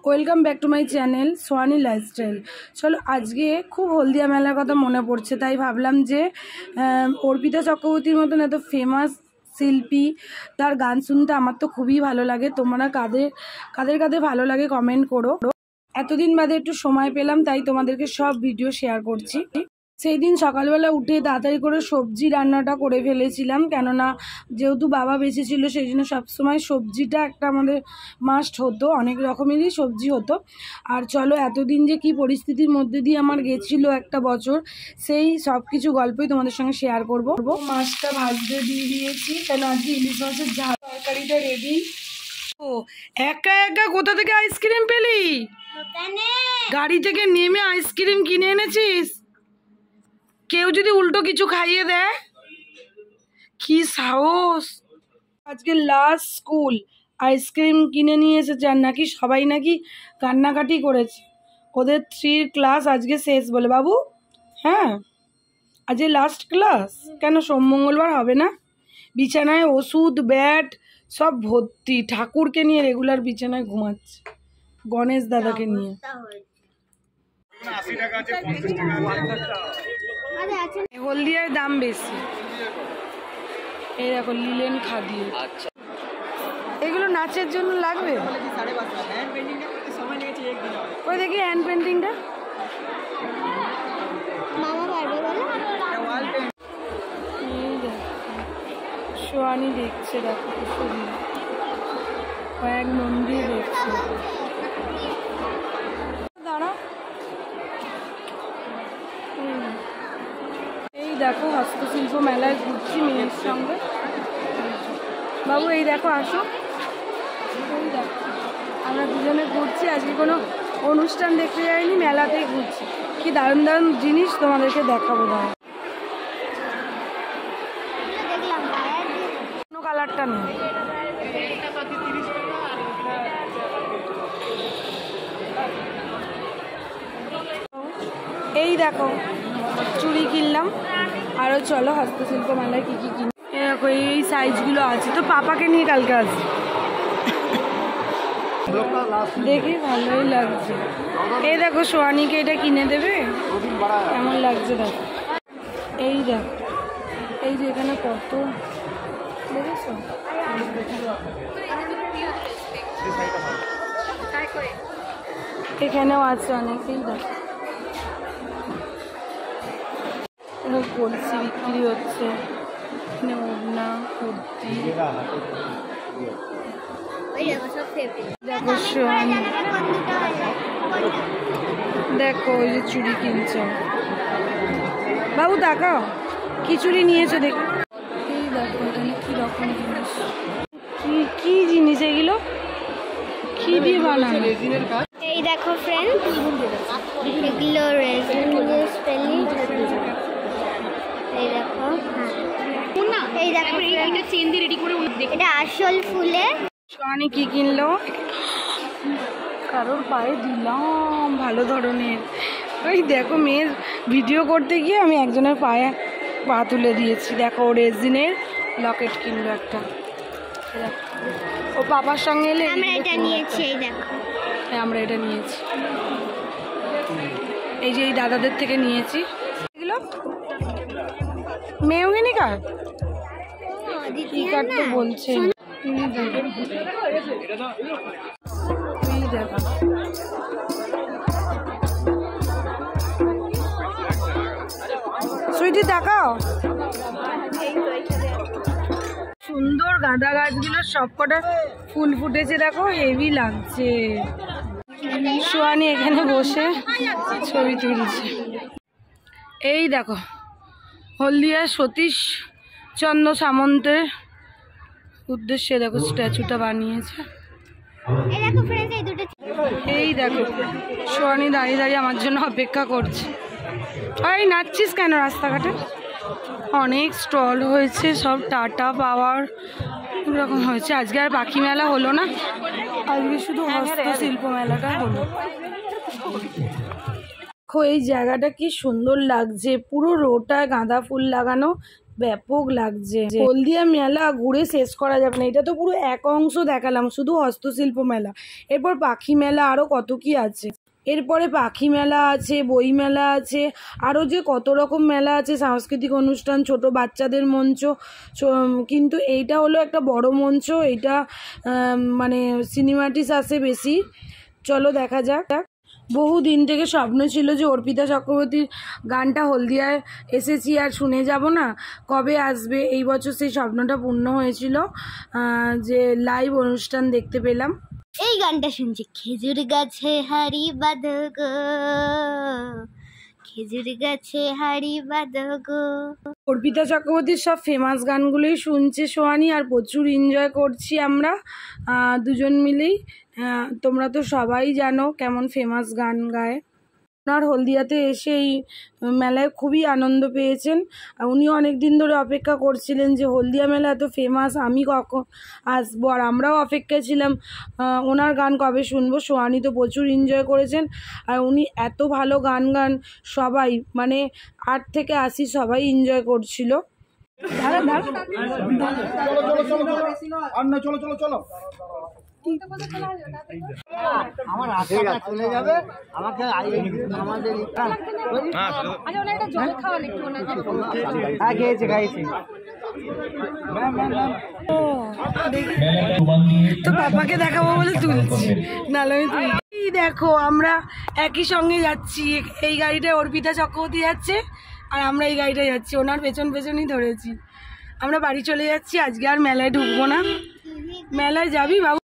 Welcome back to my channel Swani lifestyle. চলো, আজকে খুব হলদিয়া মেলার কথা মনে পড়ছে, তাই ভাবলাম যে অর্পিতা চক্রবর্তীর মতন এত ফেমাস শিল্পী, তার গান শুনতে আমার তো খুবই ভালো লাগে। তোমরা কাদের কাদের ভালো লাগে কমেন্ট করো। এতদিন বাদে একটু সময় পেলাম, তাই তোমাদেরকে সব ভিডিও শেয়ার করছি। সেই দিন সকালবেলা উঠে তাড়াতাড়ি করে সবজি রান্নাটা করে ফেলেছিলাম, কেননা যেহেতু বাবা বেঁচে ছিল সেই জন্য সবসময় সবজিটা একটা আমাদের মাস্ট হতো, অনেক রকমেরই সবজি হতো। আর চলো, এতদিন যে কি পরিস্থিতির মধ্যে দিয়ে আমার গেছিলো একটা বছর, সেই সব কিছু গল্পই তোমাদের সঙ্গে শেয়ার করবো। মাছটা ভাজতে দিয়ে দিয়েছি, কেন আজকে ইলিশ মাছের ঝাল তরকারিটা রেডি। ও একা একা কোথা থেকে আইসক্রিম পেলি? গাড়ি থেকে নেমে আইসক্রিম কিনে এনেছিস? কেউ যদি উল্টো কিছু খাইয়ে দেয়? কি সাহস! আজকে লাস্ট স্কুল, আইসক্রিম কিনে নিয়ে এসেছে। আর নাকি সবাই নাকি কান্নাকাটি করেছে, ওদের 3 ক্লাস আজকে শেষ বলে। বাবু, হ্যাঁ আজকে লাস্ট ক্লাস। কেন সোম মঙ্গলবার হবে না? বিছানায় ওষুধ ব্যাট সব ভর্তি, ঠাকুরকে নিয়ে রেগুলার বিছানায় ঘুমাচ্ছে, গণেশ দাদাকে নিয়ে। হলদিয়ার দাম বেশি। এই দেখো লিলেন খাদি, এগুলো নাচের জন্য লাগবে। ওই দেখি হ্যান্ড পেন্টিংটা সোয়ানি দেখছে, দেখো কয়েক মন্দির দেখছে। দাঁড়া, এই দেখো হস্তশিল্প মেলায় ঘুরছি মেয়ের সঙ্গে। বাবু এই দেখো, আসো। এই দেখো আমরা দুজনে ঘুরছি, আজকে কোনো অনুষ্ঠান দেখতে যাইনি, মেলাতেই ঘুরছি। কি দারুণ দারুণ জিনিস তোমাদেরকে দেখাবো। দাঁড়া, কোনো কালারটা নেই। এই দেখো চুড়ি কিনলাম। আরও চলো হস্তশিল্প মেলায় কী কী কিনি। দেখো এই সাইজগুলো আছে, তো পাপাকে নিয়ে কালকে আসবে। দেখি ভালোই লাগছে। এই দেখো সোয়ানিকে এটা কিনে দেবে, কেমন লাগছে দেখো। এই দেখো, এই যে এখানে কত দেখেছো, এখানেও আছে অনেকেই। দেখো কলসি বিক্রি হচ্ছে, এখানে ওড়না কুর্তি। দেখো সোয়ানি, দেখো ওই যে চুড়ি কিনছো। বাবু তাকাও, কি চুড়ি নিয়েছো দেখো। এই দেখো এখানে কি রকম জিনিস, কি জিনিস এগুলো, কি দিয়ে বানানো? এই দেখো ফ্রেন্ড, এগুলো রেজিন দিয়ে স্পেলিং। এই দেখো, এই দেখো এটা চেন দিয়ে রেডি করে এটা আসল ফুলের। সোয়ানি কি কিনলো? কারোর পায়ে দিলাম ভালো ধরনের। ওই দেখো মেয়ের ভিডিও করতে গিয়ে আমি একজনের পায়ে পা তুলে দিয়েছি। দেখো ও রেজিনের লকেট কিনলো একটা। ও পাপার সঙ্গে এলে আমরা এটা নিয়েছি। এই দেখো, হ্যাঁ আমরা এটা নিয়েছি, এই যে এই দাদাদের থেকে নিয়েছি। এগুলো মেয়ঙ্গিনী কার্ড, কি কার্ড তো বলছে। সুইটি তাকাও, সুন্দর গাঁদা গাছগুলো সবকটা ফুল ফুটেছে, দেখো হেভি লাগছে। সোয়ানি এখানে বসে ছবি তুলছে। এই দেখো হলদিয়া সতীশ চন্দ্র সামন্তের উদ্দেশ্যে দেখো স্ট্যাচুটা বানিয়েছে। এই দেখো সোয়ানি দাঁড়িয়ে দাঁড়িয়ে আমার জন্য অপেক্ষা করছে। এই নাচছিস কেন রাস্তাঘাটে? অনেক স্টল হয়েছে, সব টাটা পাওয়ার এরকম হয়েছে। আজকে আর পাখি মেলা হলো না, আজকে শুধু হস্তশিল্প মেলাটা হলো। দেখো এই জায়গাটা কি সুন্দর লাগছে, পুরো রোটা গাঁদা ফুল লাগানো, ব্যাপক লাগছে। হলদিয়া মেলা ঘুরে শেষ করা যাবে না, এটা তো পুরো এক অংশ দেখালাম, শুধু হস্তশিল্প মেলা। এরপর পাখি মেলা, আরও কত কি আছে। এরপরে পাখি মেলা আছে, বই মেলা আছে, আরও যে কত রকম মেলা আছে, সাংস্কৃতিক অনুষ্ঠান, ছোট বাচ্চাদের মঞ্চ। কিন্তু এইটা হলো একটা বড় মঞ্চ, এইটা মানে সিনেমাটিস আসে বেশি। চলো দেখা যাক। বহু দিন থেকে স্বপ্ন ছিল যে অর্পিতা চক্রবর্তীর গানটা হলদিয়ায় এসেছি আর শুনে যাব না, কবে আসবে। এই বছর সেই স্বপ্নটা পূর্ণ হয়েছিল, যে লাইভ অনুষ্ঠান দেখতে পেলাম। এই গানটা শুনছি, খেজুর গাছে হাড়ি বাঁধো গো, খেজুর গাছে হাড়ি বাঁধো গো। অর্পিতা চক্রবর্তীর সব ফেমাস গানগুলোই শুনছে সোয়ানি, আর প্রচুর এনজয় করছি আমরা দুজন মিলেই। তোমরা তো সবাই জানো কেমন ফেমাস গান গায়। ওনার হলদিয়াতে এসে এই মেলায় খুবই আনন্দ পেয়েছেন। উনিও অনেক দিন ধরে অপেক্ষা করছিলেন যে হলদিয়া মেলা এত ফেমাস, আমি কখন আসবো। আর আমরাও অপেক্ষায় ছিলাম ওনার গান কবে শুনবো। সোয়ানি তো প্রচুর এনজয় করেছেন, আর উনি এত ভালো গান গান, সবাই মানে 8 থেকে 80 সবাই এনজয় করছিল। চলে যাবে আমাকে আমাদের খেয়েছি তো পাপাকে দেখাবো বলে তুলছি, নাহলে আমি তুলি। দেখো আমরা একই সঙ্গে যাচ্ছি, এই গাড়িটায় অর্পিতা চক্রবর্তী যাচ্ছে আর আমরা এই গাড়িটায় যাচ্ছি, ওনার পেছন পেছনই ধরেছি। আমরা বাড়ি চলে যাচ্ছি, আজকে আর মেলায় ঢুকবো না। মেলায় যাবি বাবু?